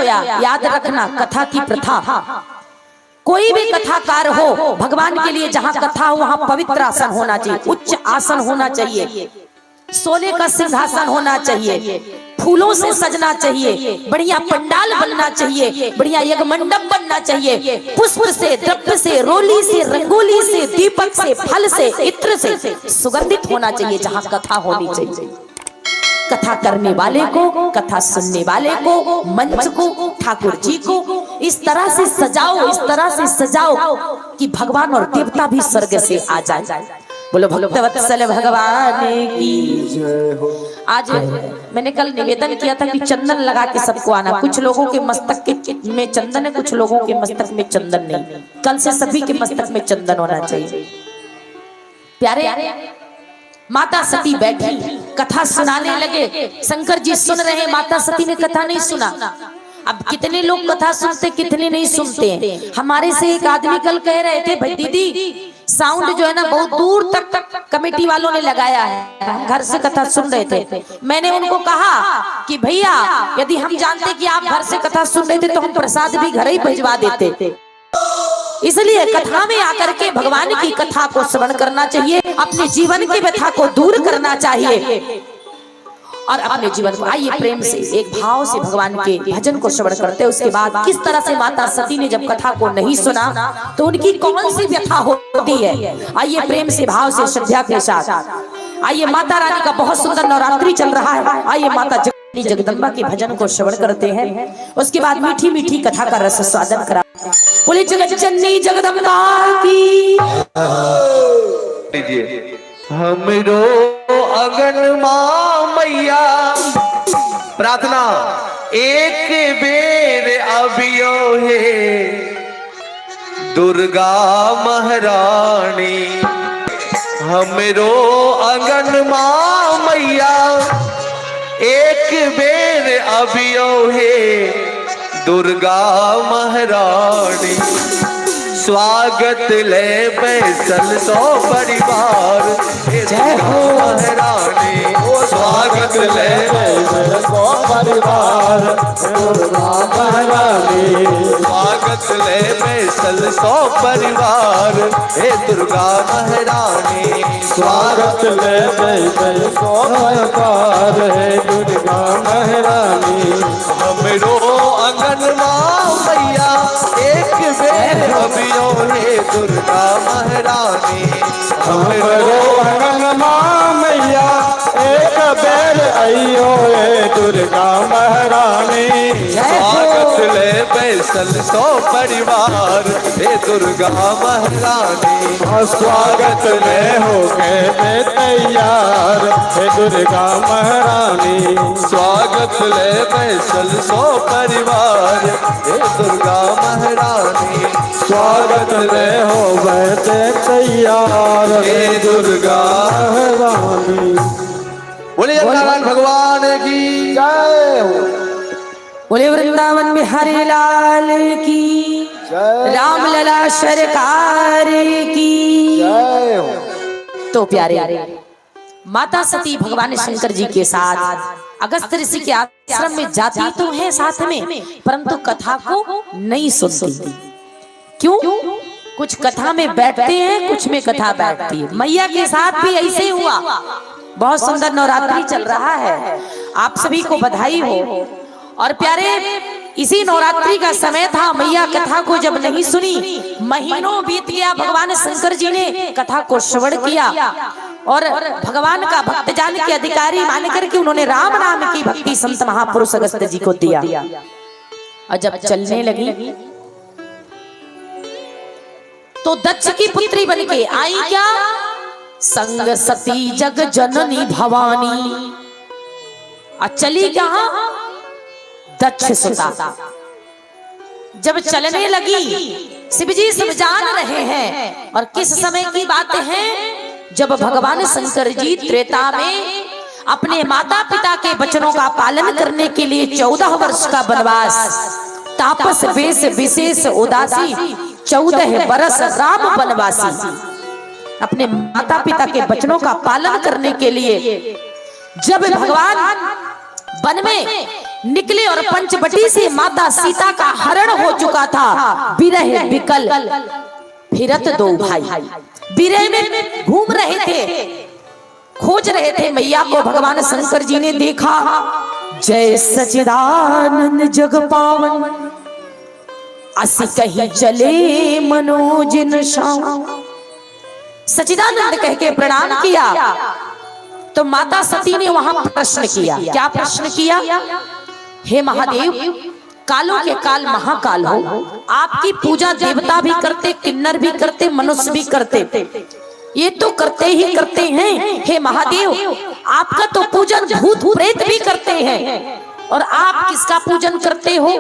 होया। याद रखना कथा की प्रथा, कोई भी कथाकार हो भगवान के लिए जहाँ कथा हो वहाँ पवित्र आसन होना चाहिए, उच्च आसन होना चाहिए, सोने का सिंहासन होना चाहिए, फूलों से सजना चाहिए, बढ़िया पंडाल बनना चाहिए, बढ़िया यज्ञ मंडप बनना चाहिए, पुष्प से, द्रव्य से, रोली से, रंगोली से, दीपक से, फल से, इत्र से सुगंधित होना चाहिए जहाँ कथा होनी चाहिए। कथा करने वाले को, कथा सुनने वाले को, मंच को, ठाकुर जी को इस तरह से सजाओ, इस तरह से सजाओ कि भगवान और देवता भी स्वर्ग से आ जाए। बोलो भक्तवत्सल भगवान की जय हो। आज मैंने कल निवेदन किया था कि चंदन लगा के सबको आना। कुछ लोगों के मस्तक के में चंदन है, कुछ लोगों के मस्तक में चंदन नहीं। कल से सभी के मस्तक में चंदन होना चाहिए। प्यारे माता सती बैठी कथा सुनाने लगे, शंकर जी सुन रहे, माता सती ने कथा नहीं सुना। अब कितने लोग कथा सुनते, कितने नहीं सुनते हैं। हमारे से एक आदमी कल कह रहे थे, भाई दीदी साउंड जो है ना बहुत दूर तक कमेटी वालों ने लगाया है, घर से कथा सुन रहे थे। मैंने उनको कहा कि भैया यदि हम जानते कि आप घर से कथा सुन रहे थे तो हम प्रसाद भी घर ही भिजवा देते। इसलिए कथा में आकर के भगवान की कथा को श्रवण करना चाहिए, अपने जीवन की व्यथा को दूर करना चाहिए और अपने जीवन को आइए प्रेम से एक भाव से भगवान के भजन को श्रवण करते हैं। उसके बाद किस तरह से माता सती ने जब कथा को नहीं सुना तो उनकी कौन सी व्यथा होती है, आइए प्रेम से भाव से श्रद्धा के साथ। आइए माता रानी का बहुत सुंदर नवरात्रि चल रहा है, आइए माता जगदम्बा के भजन को श्रवण करते हैं। उसके बाद मीठी मीठी कथा का रस स्वादन करा। बोले जगत जननी जगदम्बा की। हमरो अगन मां मैया प्रार्थना एक बेर अभियो है दुर्गा महारानी। हमरो अगन मां मैया एक बेर अभियो है दुर्गा महारानी। स्वागत ले बैसल सो परिवार जय हो महारानी। स्वागत ले बैसल सो परिवार दुर्गा महारानी। स्वागत ले बैसल सो परिवार हे दुर्गा महारानी। स्वागत ले बैसल सो परिवार हे दुर्गा महारानी। हमरो अंगन मां मैया एक बेर अभियो हे दुर्गा महारानी। हमरो अंगन मां मैया एक बेर अइयो हे दुर्गा महारानी। स्वागत ले बैसल सो परिवार हे दुर्गा महारानी। स्वागत ले हो गए तैयार हे दुर्गा महारानी। स्वागत ले बैसल सो परिवार हे दुर्गा महारानी। स्वागत ले हो बैठे तैयार हे दुर्गा महारानी। बोलिए नारायण भगवान की जय हो। बोले वृंदावन में हरे लाल की जय, राम लला सरकार की जय हो। तो प्यारे माता सती भगवान शंकर जी के साथ अगस्त ऋषि के आश्रम में जाती तो है साथ में, परंतु कथा को नहीं सुनती। क्यों? कुछ कथा में बैठते हैं, कुछ में कथा बैठती है। मैया के साथ भी ऐसे हुआ। बहुत सुंदर नवरात्रि चल रहा है, आप सभी को बधाई हो। और प्यारे इसी नवरात्रि का समय था, मैया कथा को जब नहीं सुनी, महीनों बीत गया, भगवान शंकर जी ने कथा को श्रवण किया और भगवान का भक्तजन के अधिकारी मान करके उन्होंने राम नाम की भक्ति संत महापुरुष अगस्त जी को दिया। और जब चलने लगी तो दक्ष की पुत्री बनके आई क्या? संग सती जग जननी भवानी। और चली कहां? दक्ष सुता। जब चलने लगी, शिव जी सब जान रहे हैं। और किस समय की बात है? जब भगवान शंकर जी त्रेता में अपने माता पिता के वचनों का पालन करने के लिए 14 वर्ष का वनवास, तापस वेश विशेष उदासी, 14 बरस राम वनवासी, अपने माता पिता के वचनों का पालन करने के लिए जब भगवान वन में निकले और पंचवटी से माता सीता का हरण हो चुका था। विरह विकल फिरत दो भाई, विरह में घूम रहे थे, खोज रहे थे मैया को। भगवान शंकर जी ने देखा, जय सच्चिदानंद जग पावन, असी कहीं चले मनोजिन श्याम। सच्चिदानंद कह के प्रणाम किया तो माता सती ने वहां प्रश्न किया। क्या प्रश्न किया? हे महादेव, कालों के काल महाकाल हो, आपकी पूजा देवता भी करते, किन्नर भी करते, मनुष्य भी करते, ये तो करते ही करते हैं। हे महादेव, आपका तो पूजन भूत प्रेत भी करते हैं, और आप किसका पूजन करते हो?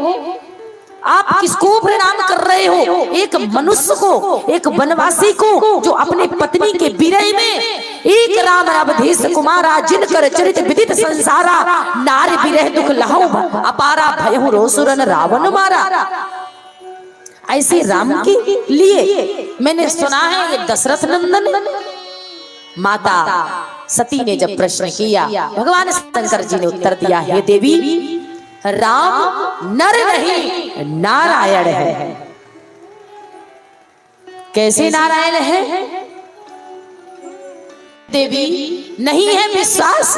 आप किसको प्रणाम कर रहे हो? एक मनुष्य को, एक वनवासी को, जो अपने पत्नी के विरह में एक राम अवधेश कुमारा, जिनकर चरित विदित संसारा, नार विरह दुख लहु अपारा, भयहु रोसुरन रावण मारा। ऐसे राम के लिए मैंने सुना है ये दशरथ नंदन। माता सती ने जब प्रश्न किया, भगवान शंकर जी ने उत्तर दिया, हे देवी, राम नर नहीं नारायण है। कैसे नारायण है देवी? नहीं है विश्वास?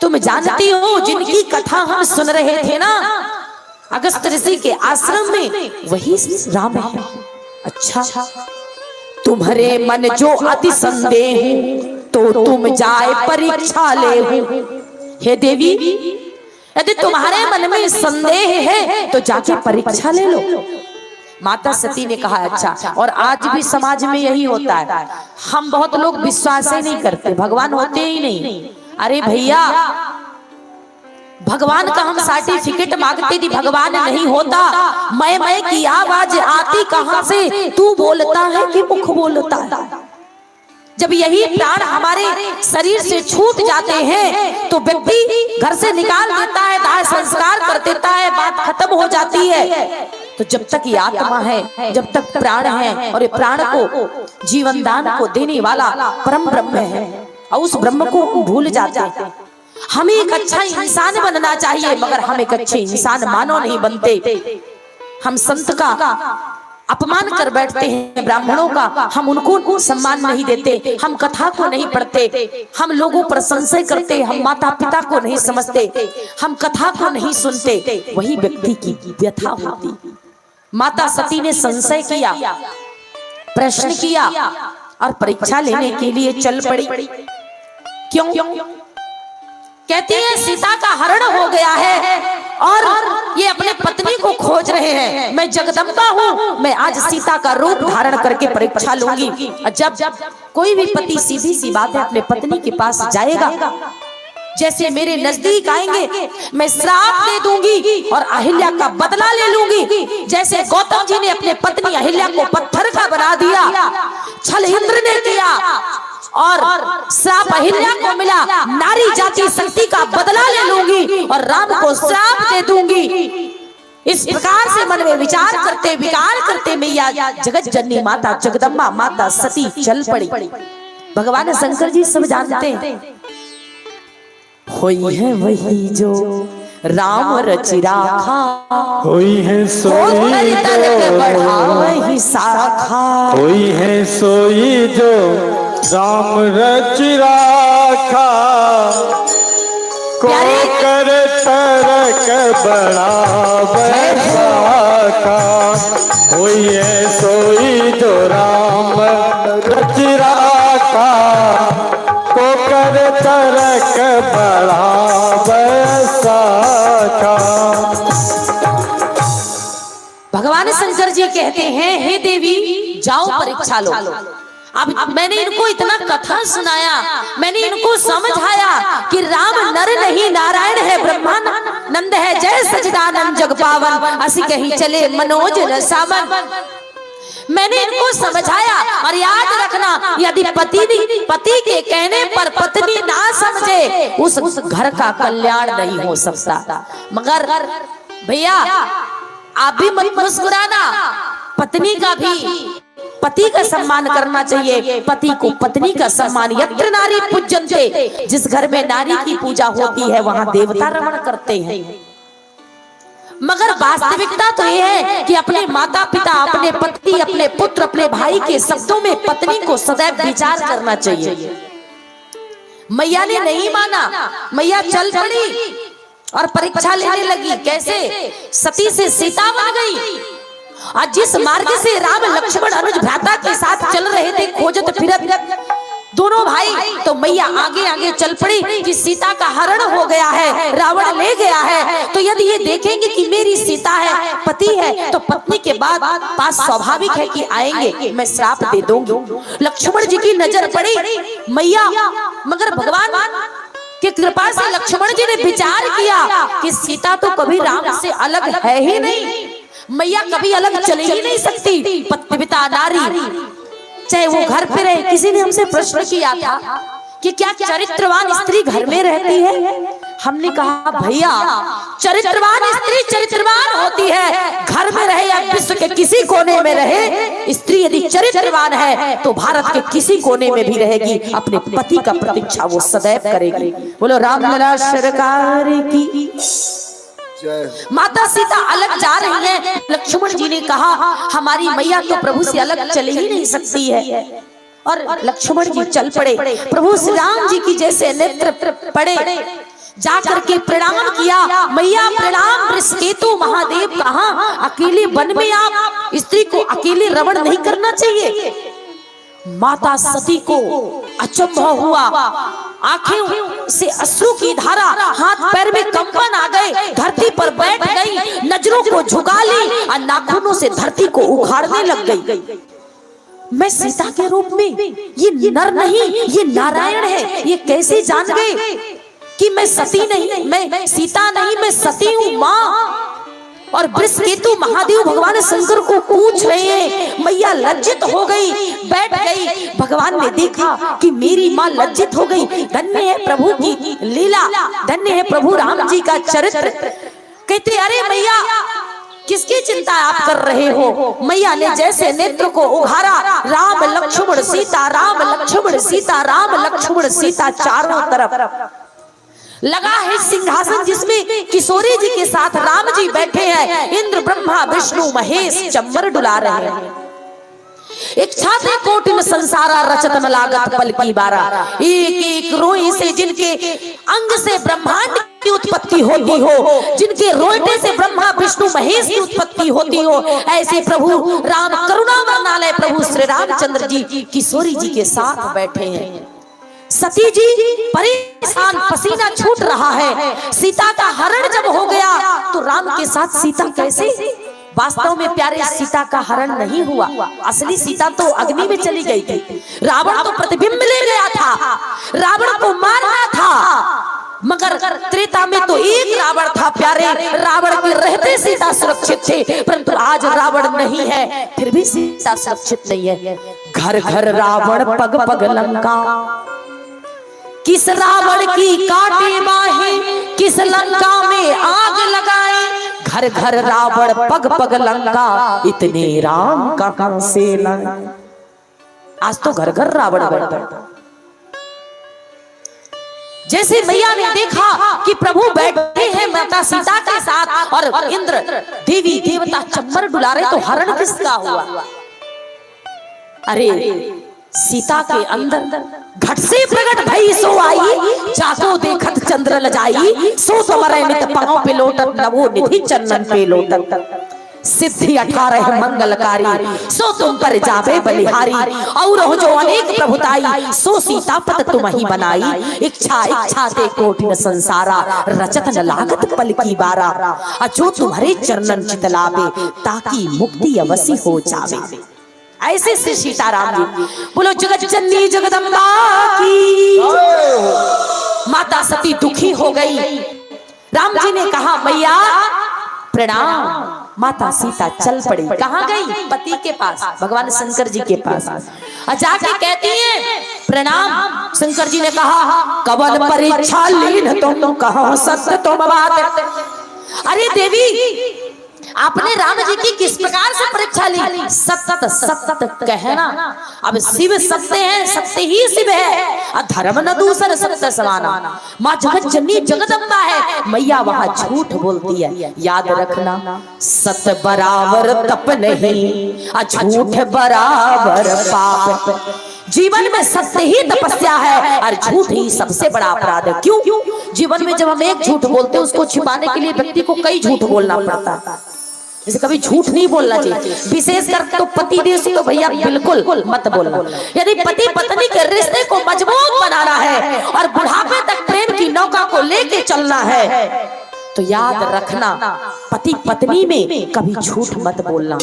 तुम जानती हो, जिनकी कथा हम सुन रहे थे ना अगस्त ऋषि के आश्रम में, वही राम है। अच्छा, तुम्हारे मन जो अति संदेह तो तुम जाए परीक्षा ले। हे देवी, यदि तुम्हारे मन में संदेह है तो जाके परीक्षा ले लो। माता सती ने कहा, अच्छा। और आज भी समाज में यही होता है, हम बहुत लोग विश्वास ही नहीं करते, भगवान होते ही नहीं। अरे भैया, भगवान का हम सर्टिफिकेट मांगते थी, भगवान नहीं होता। मैं की आवाज आती कहां से? तू बोलता है कि मुख बोलता है? जब यही प्राण हमारे शरीर से छूट जाते हैं तो व्यक्ति घर से निकाल देता है, दाह संस्कार कर देता है, बात खत्म हो जाती है। तो जब तक ये आत्मा है, जब तक प्राण है, और ये प्राण को जीवन दान को देने वाला परम ब्रह्म है, और उस ब्रह्म को भूल जाते हैं। हमें एक अच्छा इंसान बनना चाहिए, मगर हम एक अच्छे इंसान मानो नहीं बनते। हम संत का अपमान कर बैठते हैं, ब्राह्मणों का हम उनको सम्मान नहीं देते, हम कथा को नहीं पढ़ते, हम लोगों पर संशय करते, हम माता पिता को नहीं समझते, हम कथा को नहीं सुनते। वही व्यक्ति की व्यथा होती। माता सती ने संशय किया, प्रश्न किया, और परीक्षा लेने के लिए चल पड़ी। क्यों? कहती है, सीता का हरण हो गया है और ये अपने पत्नी को खोज रहे हैं। मैं जगदम्बा हूँ, मैं आज सीता का रूप धारण करके परीक्षा लूंगी। जब कोई भी पति, सीधी सी बात है, अपने पत्नी के पास जाएगा, जैसे मेरे नजदीक आएंगे मैं श्राप दे दूंगी और अहिल्या का बदला ले लूंगी। जैसे गौतम जी ने अपने पत्नी अहिल्या को पत्थर का बना दिया, छल इंद्र ने किया और श्राप अहिल्या को मिला, नारी जाति शक्ति का बदला ले लूंगी और राम को श्राप दे दूंगी। इस प्रकार से मन में विचार करते विकार करते मैया जगत जननी माता जगदम्बा माता सती चल पड़ी। भगवान शंकर जी सब जानते हैं, होई है वही जो राम रचि राखा, होई है सोई जो बढ़ावहि शाखा, होई है सोई जो राम रचि राखा, को कर तरक बढ़ावहि शाखा, होई है सोई जो राम रचि राखा, को कर तरक बढ़ावहि शाखा। भगवान शंकर जी कहते हैं, हे देवी जाओ परीक्षा लो। अब मैंने इनको इतना कथा सुनाया, मैंने इनको समझाया कि राम नर नहीं नारायण है, ब्रह्मानंद है, जय सच्चिदानंद जग पावन, असी कहीं चले मनोज न सावन। मैंने इनको समझाया। और याद रखना, यदि पति के कहने पर पत्नी ना समझे, उस घर का कल्याण नहीं हो सकता। मगर भैया आप भी मत मुस्कुराना, पत्नी का भी पति का सम्मान करना चाहिए, पति को पत्नी का सम्मान। यत्र नारी पूज्यन्ते, जिस घर में नारी की पूजा होती है वहां देवता रमण करते हैं। मगर वास्तविकता तो यह है कि अपने माता पिता, अपने पति, अपने पुत्र, अपने भाई के शब्दों में पत्नी को सदैव विचार करना चाहिए। मैया ने नहीं माना, मैया चल पड़ी और परीक्षा लेने लगी। कैसे? सती से सीता बन गई। आज जिस मार्ग से राम लक्ष्मण अनुज भ्राता के साथ चल रहे थे खोजत फिरत दोनों भाई, तो मैया आगे आगे चल पड़ी कि सीता का हरण हो गया है, रावण ले गया है। तो यदि ये देखेंगे कि मेरी सीता है, पति है, तो पत्नी के बाद पास स्वाभाविक है कि आएंगे, मैं श्राप दे दूंगी। लक्ष्मण जी की नजर पड़ी मैया, मगर भगवान की कृपा से लक्ष्मण जी ने विचार किया कि सीता तो कभी राम से अलग है ही नहीं, मैया कभी अलग चल ही नहीं सकती। पतिव्रता नारी चाहे वो घर पे रहे। किसी ने हमसे प्रश्न किया था कि क्या चरित्रवान स्त्री घर में रहती है? हमने कहा भैया, चरित्रवान स्त्री चरित्रवान होती है, घर में रहे या विश्व के किसी कोने में रहे। स्त्री यदि चरित्रवान है तो भारत के किसी कोने में भी रहेगी, अपने पति का प्रतीक्षा वो सदैव करेगी। बोलो रामलला सरकार की। माता सीता अलग जा रही है। लक्ष्मण जी ने कहा हमारी मैया तो प्रभु से अलग चल ही नहीं सकती है, और लक्ष्मण जी चल पड़े। प्रभु श्री राम जी की जैसे नेत्र पड़े, जाकर के प्रणाम किया। मैया प्रणाम, ऋषिकेतु महादेव कहाँ? अकेले वन में आप स्त्री को अकेले रमण नहीं करना चाहिए। माता सती को अचंभ हुआ, आंखें से अश्रु की धारा, हाथ पैर में कंपन आ गए, धरती पर बैठ गई, नजरों को झुका ली और नाखूनों से धरती को उखाड़ने लग गई। मैं सीता के रूप में, ये नर नहीं ये नारायण है, ये कैसे जान गए कि मैं सती नहीं, मैं सीता नहीं, मैं सती हूँ माँ। और वृषकेतु महादेव भगवान शंकर को पूछ रहे हैं। मैया लज्जित हो गई, बैठ गई। भगवान ने देखा कि मेरी माँ लज्जित हो गई। धन्य है प्रभु की लीला, धन्य है प्रभु राम जी का चरित्र। कहते अरे मैया किसकी चिंता आप कर रहे हो? मैया ने जैसे नेत्र को उघारा, राम लक्ष्मण सीता, राम लक्ष्मण सीता, राम लक्ष्मण सीता, चारों तरफ लगा है सिंहासन जिसमें किशोरी जी के साथ राम जी बैठे हैं। इंद्र ब्रह्मा विष्णु महेश चम्बर डुला रहे हैं। इच्छा थे कोटिन संसारा रचत न लागत पल की बारा। एक एक रोई से जिनके अंग से ब्रह्मांड की उत्पत्ति होती हो, जिनके रोएटे से ब्रह्मा विष्णु महेश की उत्पत्ति होती हो, ऐसे प्रभु राम करुणा वर्णालय प्रभु श्री रामचंद्र जी किशोरी जी के साथ बैठे हैं। सती जी परेशान, पसीना छूट रहा है। सीता का हरण जब हो गया तो राम के साथ सीता कैसे? वास्तव में प्यारे सीता का हरण नहीं हुआ, असली सीता तो अग्नि में चली गई थी। रावण तो प्रतिबिंब ले गया था, रावण को मारना था। मगर त्रेता में तो एक रावण था प्यारे, रावण के रहते सीता सुरक्षित थे, परंतु आज रावण नहीं है फिर भी सीता सुरक्षित नहीं है। घर घर रावण पग पग लंका, किस रावण की काटे बाहे, किस लंका में आग लगाए। घर घर रावण पग पग लंका, इतने राम कहां से लाए। आज तो घर घर रावण बैठा। जैसे मैया ने देखा कि प्रभु बैठे हैं माता सीता के साथ और इंद्र देवी देवता चम्बर डुला रहे, तो हरण किसका हुआ? अरे सीता के अंदर घट से प्रगट भई सो आई, जाको देखत चंद्र लजाई। सो तुम्हारे नित पांव पे लोटत, नवो निधि चरणन पे लोटत। सिद्धि 18 मंगलकारी, सो तुम पर जावे बलिहारी। और हो जो अनेक प्रभुताई, सो सीता पद तुम ही बनाई। इच्छा इच्छा ते कोटिन संसारा, रचत न लागत पल की बारा। अजो तुम्हारे चरणन चितलावे, ताकि मुक्ति अवश्य हो जावे। ऐसे श्री सीताराम जी। बोलो जगत जननी जगदम्बा की। माता सती दुखी हो गई। राम जी ने कहा मैया प्रणाम। माता सीता चल पड़ी। कहाँ गई? पति के पास, भगवान शंकर जी के पास। जाके कहती है प्रणाम। शंकर जी ने कहा कवन परीक्षा लीन तुम, कहो सत्य तुम बात। अरे देवी आपने राम जी की किस प्रकार से परीक्षा ली? सतत सतत कहना। अब शिव सत्य है, सत्य ही शिव है, धर्म न दूसर सत्य समाना। माँ जगत जननी जगदम्बा है, मैया वहां झूठ बोलती है। याद रखना, सत्य बराबर तप नहीं, झूठ बराबर पाप। जीवन में सत्य ही तपस्या है और झूठ ही सबसे बड़ा अपराध है। क्यों? जीवन में जब हम एक झूठ बोलते हैं, उसको छिपाने के लिए व्यक्ति को कई झूठ बोलना पड़ता है। इसे कभी झूठ नहीं बोलना चाहिए, विशेषकर तो पति देव से तो भैया बिल्कुल मत बोलना। यदि पति पत्नी के रिश्ते को मजबूत बनाना है और बुढ़ापे तक प्रेम की नौका को लेके चलना है, तो याद रखना, पति पत्नी में कभी झूठ मत बोलना।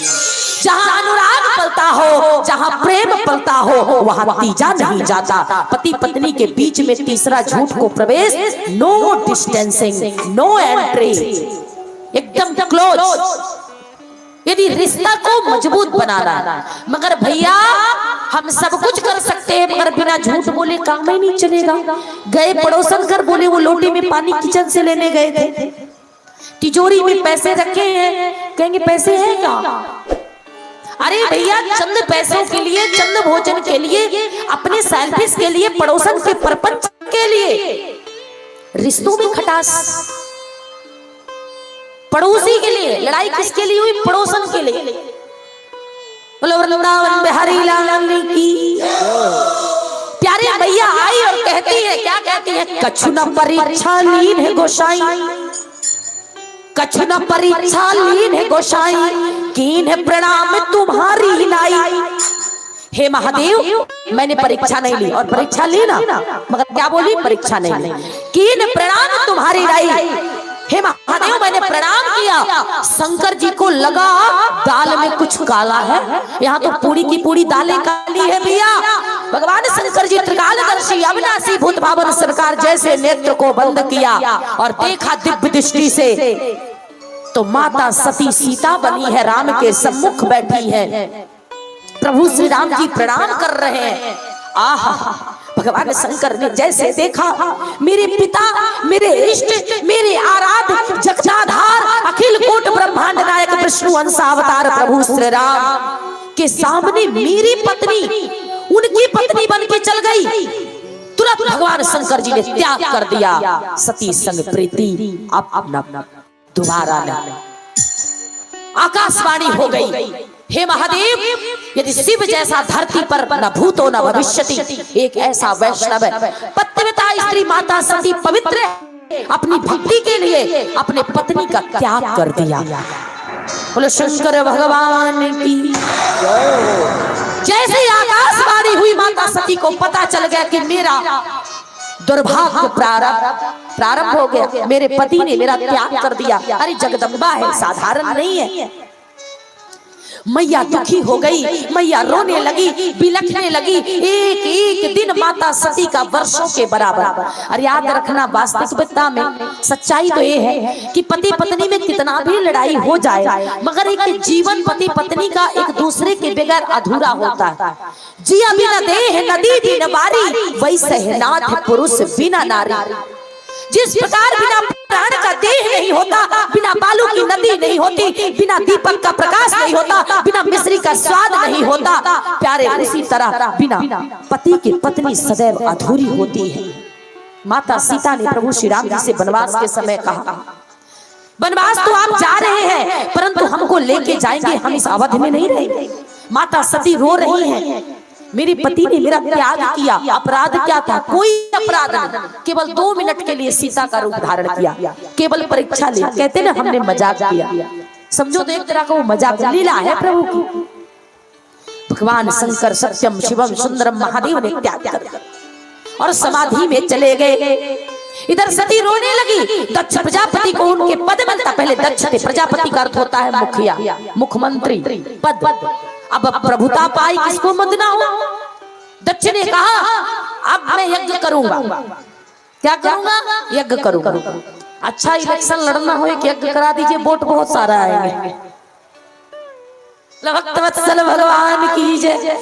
जहाँ अनुराग पलता हो, जहाँ प्रेम पलता हो, वहाँ तीजा नहीं जाता। पति पत्नी के बीच में तीसरा झूठ को प्रवेश, नो डिस्टेंसिंग, नो एंट्री, एकदम क्लोज। यदि रिश्ता को मजबूत बनाना है, मगर भैया हम सब कुछ कर सकते हैं, मगर बिना झूठ बोले काम ही नहीं चलेगा। गए पड़ोसन घर, बोले वो लोटे में पानी किचन से लेने गए थे, तिजोरी में पैसे रखे हैं, कहेंगे पैसे हैं क्या? अरे भैया, चंद पैसों के लिए, चंद भोजन के लिए, अपने सेल्फिश के लिए, पड़ोसन के परपंच के लिए, रिश्तों में खटास। पड़ोसी के लिए लड़ाई किसके लिए हुई? पड़ोसन के लिए। बोलो वृंदावन बिहारी लाल की। प्यारे भैया आई और कहती है, क्या कहती है? कछु न परीक्षा लीन है गोसाई, कछु न परीक्षा लीन है गोसाई, कीन है प्रणाम तुम्हारी नाई। हे महादेव, मैंने परीक्षा नहीं ली, और परीक्षा ली ना, मगर क्या बोली? परीक्षा नहीं ली। कीन प्रणाम तुम्हारी नाई। हे महादेव, मैंने प्रणाम किया, शंकर जी को लगा दाल में कुछ काला है। यहाँ तो पूरी की पूरी दालें काली है भैया। भगवान शंकर जी त्रिकालदर्शी अविनाशी भूत भावन सरकार जैसे नेत्र को बंद किया और देखा दिव्य दृष्टि से, तो माता सती सीता बनी है, राम के सम्मुख बैठी है। प्रभु श्री राम जी प्रणाम कर रहे हैं। आहा, भगवान शंकर ने जैसे देखा, मेरे पिता, मेरे इष्ट, मेरे आराध्य, जगदाधार, अखिल कोट ब्रह्मांड नायक विष्णु अंशावतार प्रभु श्री राम के सामने मेरी पत्नी उनकी पत्नी बन के चल गई। तुरंत भगवान शंकर जी ने त्याग कर दिया। सती संग प्रीति अब अपना दोबारा न। आकाशवाणी हो गई, हे महादेव, यदि शिव जैसा धरती पर न भूतो न भविष्यति, एक ऐसा वैष्णव पतिव्रता स्त्री माता सती पवित्र है, अपनी भक्ति के लिए अपने पत्नी का त्याग कर दिया। बोलो शंकर भगवान की। जैसे आकाशवाणी हुई, माता सती को पता चल गया कि मेरा दुर्भाग्य प्रारंभ हो गया, मेरे पति ने मेरा त्याग कर दिया। अरे जगदम्बा है, साधारण नहीं है। मैया दुखी हो गई, मैया रोने लगी, बिलखने लगी। एक एक दिन माता सती का वर्षों के बराबर। और याद रखना, वास्तविकता में सच्चाई तो ये है कि पति पत्नी में कितना भी लड़ाई हो जाए, मगर एक जीवन पति पत्नी का एक दूसरे के बगैर अधूरा होता है। जिया बिना देह नदी बिना बारी, वैसे है नाथ पुरुष बिना नारी। जिस प्रकार बिना प्राण का देह नहीं होता, बिना बालू की नदी नहीं होती, बिना दीपक का प्रकाश नहीं होता, बिना मिश्री का स्वाद नहीं होता, प्यारे उसी तरह बिना पति की पत्नी सदैव अधूरी होती है। माता सीता ने प्रभु श्री राम जी से वनवास के समय कहा, वनवास तो आप जा रहे हैं, परंतु हमको लेके जाएंगे, हम इस अवधि में नहीं रहेंगे। माता सती रो रही है, मेरे पति ने मेरा त्याग किया, अपराध क्या था? कोई अपराध नहीं, केवल 2 मिनट के लिए सीता का रूप धारण किया, केवल परीक्षा ली। कहते ना, हमने मजाक किया। समझो तो एक तरह का वो मजाक लीला है प्रभु की। भगवान शंकर सत्यम शिवम सुंदरम महादेव ने त्याग कर और समाधि में चले गए। इधर सती रोने लगी। दक्ष प्रजापति को उनके पद मिलता, पहले दक्ष थे, प्रजापति का अर्थ होता है मुखिया, मुख्यमंत्री पद। अब प्रभुता पाई, किसको मंदना हो। दक्ष ने कहा, अब मैं यज्ञ करूंगा। क्या करूंगा? यज्ञ करूंगा। अच्छा, इलेक्शन लड़ना हो, एक यज्ञ करा दीजिए, वोट बहुत सारा आएंगे। भक्त वत्सल भगवान की जय।